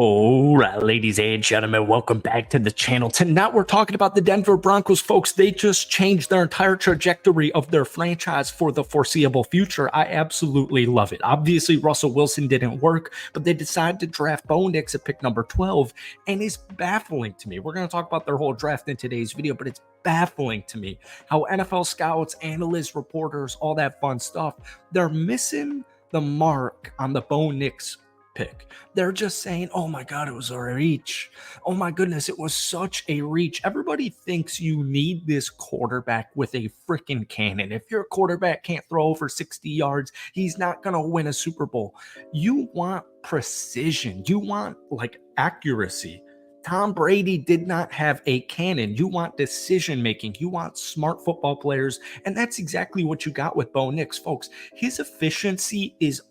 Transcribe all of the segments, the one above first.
All right, ladies and gentlemen, welcome back to the channel. Tonight, we're talking about the Denver Broncos, folks. They just changed their entire trajectory of their franchise for the foreseeable future. I absolutely love it. Obviously, Russell Wilson didn't work, but they decided to draft Bo Nix at pick number 12, and it's baffling to me. We're going to talk about their whole draft in today's video, but it's baffling to me how NFL scouts, analysts, reporters, all that fun stuff, they're missing the mark on the Bo Nix pick. They're just saying, oh my God, it was a reach. Oh my goodness, it was such a reach. Everybody thinks you need this quarterback with a freaking cannon. If your quarterback can't throw over 60 yards, he's not going to win a Super Bowl. You want precision. You want like accuracy. Tom Brady did not have a cannon. You want decision making. You want smart football players. And that's exactly what you got with Bo Nix, folks. His efficiency is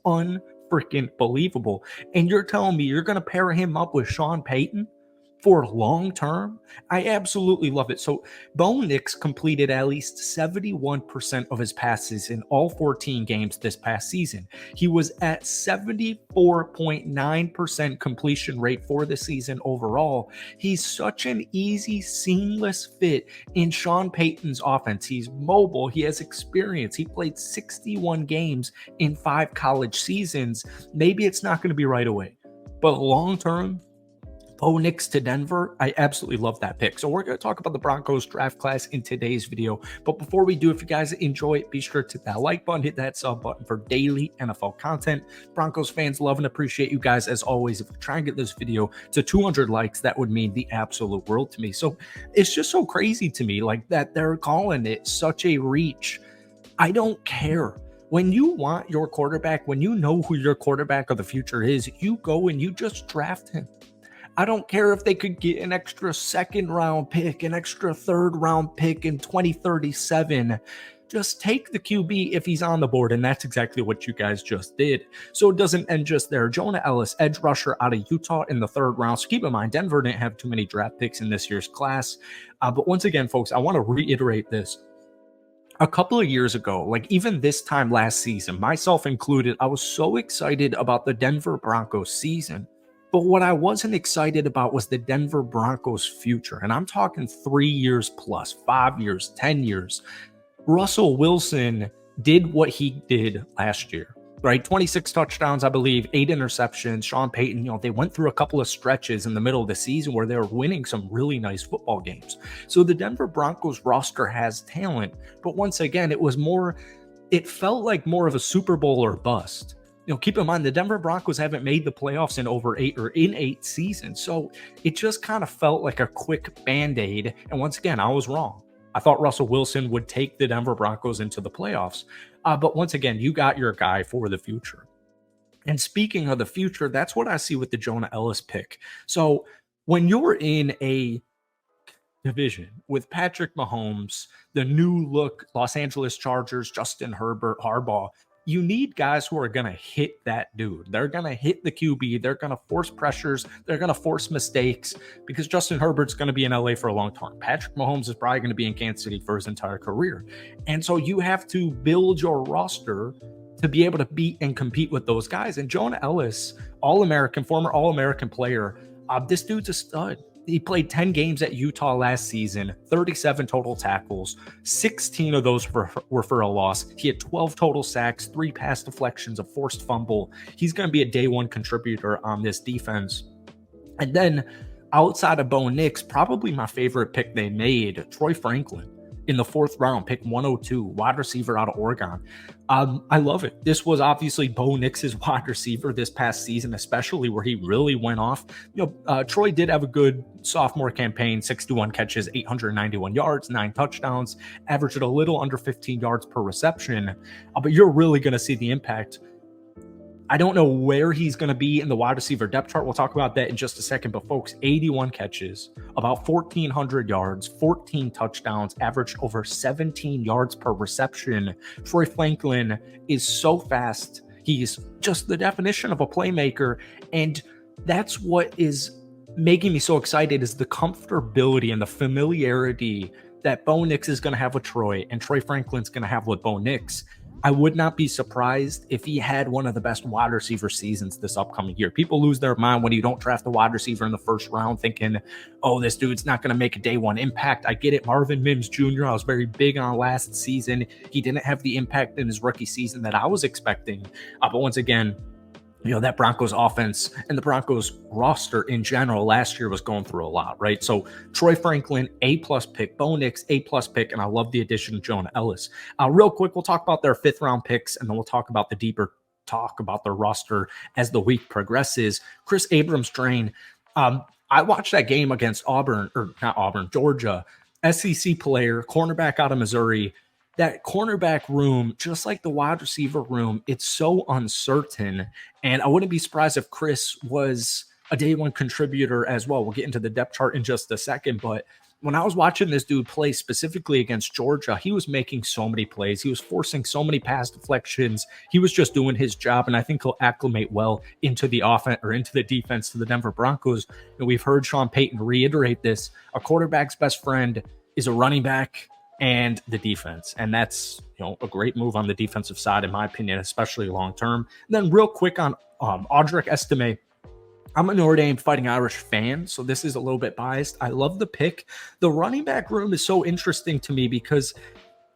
freaking believable. And you're telling me you're going to pair him up with Sean Payton for long term? I absolutely love it. So Bo Nix completed at least 71% of his passes in all 14 games this past season. He was at 74.9% completion rate for the season overall. He's such an easy, seamless fit in Sean Payton's offense. He's mobile. He has experience. He played 61 games in 5 college seasons. Maybe it's not going to be right away, but long term, Bo Nix to Denver, I absolutely love that pick. So we're going to talk about the Broncos draft class in today's video. But before we do, if you guys enjoy it, be sure to hit that like button, hit that sub button for daily NFL content. Broncos fans love and appreciate you guys as always. If we try and get this video to 200 likes, that would mean the absolute world to me. So it's just so crazy to me like that they're calling it such a reach. I don't care. When you want your quarterback, when you know who your quarterback of the future is, you go and you just draft him. I don't care if they could get an extra second round pick, an extra third round pick in 2037. Just take the QB if he's on the board, and that's exactly what you guys just did. So it doesn't end just there. Jonah Elliss, edge rusher out of Utah in the third round. So keep in mind, Denver didn't have too many draft picks in this year's class. But once again, folks, I want to reiterate this. A couple of years ago, like even this time last season, myself included, I was so excited about the Denver Broncos season. But what I wasn't excited about was the Denver Broncos future. And I'm talking 3 years plus, 5 years, 10 years. Russell Wilson did what he did last year, right? 26 touchdowns, I believe, 8 interceptions. Sean Payton, they went through a couple of stretches in the middle of the season where they were winning some really nice football games. So the Denver Broncos roster has talent. But once again, it felt like more of a Super Bowl or bust. Keep in mind, the Denver Broncos haven't made the playoffs in in 8 seasons. So it just kind of felt like a quick Band-Aid. And once again, I was wrong. I thought Russell Wilson would take the Denver Broncos into the playoffs. But once again, you got your guy for the future. And speaking of the future, that's what I see with the Jonah Elliss pick. So when you're in a division with Patrick Mahomes, the new look Los Angeles Chargers, Justin Herbert, Harbaugh, you need guys who are going to hit that dude. They're going to hit the QB. They're going to force pressures. They're going to force mistakes because Justin Herbert's going to be in LA for a long time. Patrick Mahomes is probably going to be in Kansas City for his entire career. And so you have to build your roster to be able to beat and compete with those guys. And Jonah Elliss, All-American, former All-American player, this dude's a stud. He played 10 games at Utah last season, 37 total tackles, 16 of those were for a loss. He had 12 total sacks, 3 pass deflections, a forced fumble. He's going to be a day one contributor on this defense. And then outside of Bo Nix, probably my favorite pick they made, Troy Franklin in the 4th round, pick 102, wide receiver out of Oregon. I love it. This was obviously Bo Nix's wide receiver this past season, especially where he really went off. Troy did have a good sophomore campaign, 61 catches, 891 yards, 9 touchdowns, averaged a little under 15 yards per reception. But you're really going to see the impact. I don't know where he's going to be in the wide receiver depth chart. We'll talk about that in just a second. But folks, 81 catches, about 1,400 yards, 14 touchdowns, averaged over 17 yards per reception. Troy Franklin is so fast. He's just the definition of a playmaker. And that's what is making me so excited is the comfortability and the familiarity that Bo Nix is going to have with Troy and Troy Franklin's going to have with Bo Nix. I would not be surprised if he had one of the best wide receiver seasons this upcoming year. People lose their mind when you don't draft a wide receiver in the first round thinking, oh, this dude's not going to make a day one impact. I get it. Marvin Mims Jr., I was very big on last season. He didn't have the impact in his rookie season that I was expecting. But once again, that Broncos offense and the Broncos roster in general last year was going through a lot, right? So Troy Franklin, A-plus pick, Bo Nix, A-plus pick, and I love the addition of Jonah, Elliss. Real quick, we'll talk about their 5th-round picks, and then we'll talk about the deeper talk about their roster as the week progresses. Chris Abrams-Drain, I watched that game against Georgia, SEC player, cornerback out of Missouri. That cornerback room, just like the wide receiver room, it's so uncertain. And I wouldn't be surprised if Chris was a day one contributor as well. We'll get into the depth chart in just a second. But when I was watching this dude play specifically against Georgia, he was making so many plays. He was forcing so many pass deflections. He was just doing his job. And I think he'll acclimate well into the offense or into the defense to the Denver Broncos. And we've heard Sean Payton reiterate this. A quarterback's best friend is a running back and the defense. And that's, a great move on the defensive side, in my opinion, especially long-term. Then real quick on Audric Estime. I'm a Notre Dame Fighting Irish fan, so this is a little bit biased. I love the pick. The running back room is so interesting to me because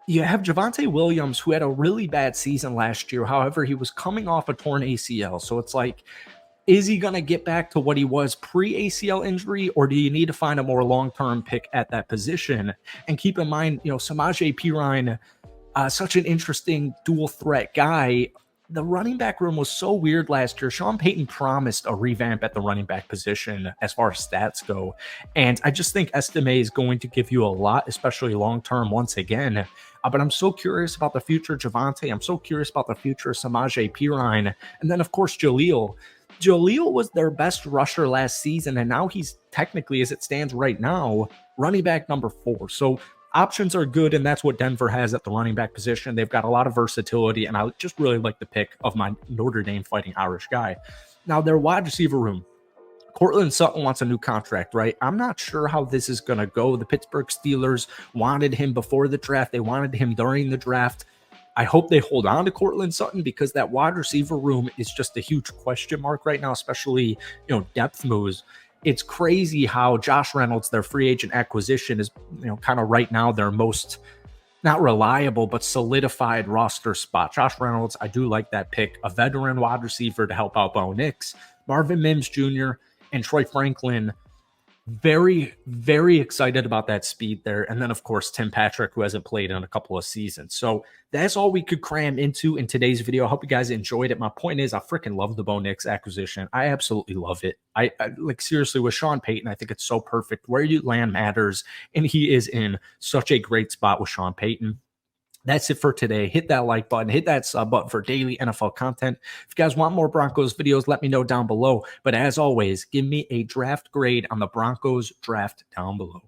you have Javonte Williams, who had a really bad season last year. However, he was coming off a torn ACL. So it's like, is he going to get back to what he was pre-ACL injury, or do you need to find a more long-term pick at that position? And keep in mind, Samaje Perine, such an interesting dual threat guy. The running back room was so weird last year. Sean Payton promised a revamp at the running back position as far as stats go. And I just think Estime is going to give you a lot, especially long-term once again. But I'm so curious about the future of Javonte. I'm so curious about the future of Samaje Perine. And then, of course, Jaleel. Jaleel was their best rusher last season, and now he's technically, as it stands right now, running back number 4. So options are good, and that's what Denver has at the running back position. They've got a lot of versatility, and I just really like the pick of my Notre Dame Fighting Irish guy. Now, their wide receiver room. Courtland Sutton wants a new contract, right? I'm not sure how this is going to go. The Pittsburgh Steelers wanted him before the draft. They wanted him during the draft. I hope they hold on to Courtland Sutton because that wide receiver room is just a huge question mark right now, especially, depth moves. It's crazy how Josh Reynolds, their free agent acquisition, is, kind of right now their most, not reliable, but solidified roster spot. Josh Reynolds, I do like that pick. A veteran wide receiver to help out Bo Nix. Marvin Mims Jr. and Troy Franklin. Very, very excited about that speed there. And then, of course, Tim Patrick, who hasn't played in a couple of seasons. So that's all we could cram into in today's video. I hope you guys enjoyed it. My point is, I freaking love the Bo Nix acquisition. I absolutely love it. I like, seriously, with Sean Payton, I think it's so perfect. Where you land matters. And he is in such a great spot with Sean Payton. That's it for today. Hit that like button, hit that sub button for daily NFL content. If you guys want more Broncos videos, let me know down below. But as always, give me a draft grade on the Broncos draft down below.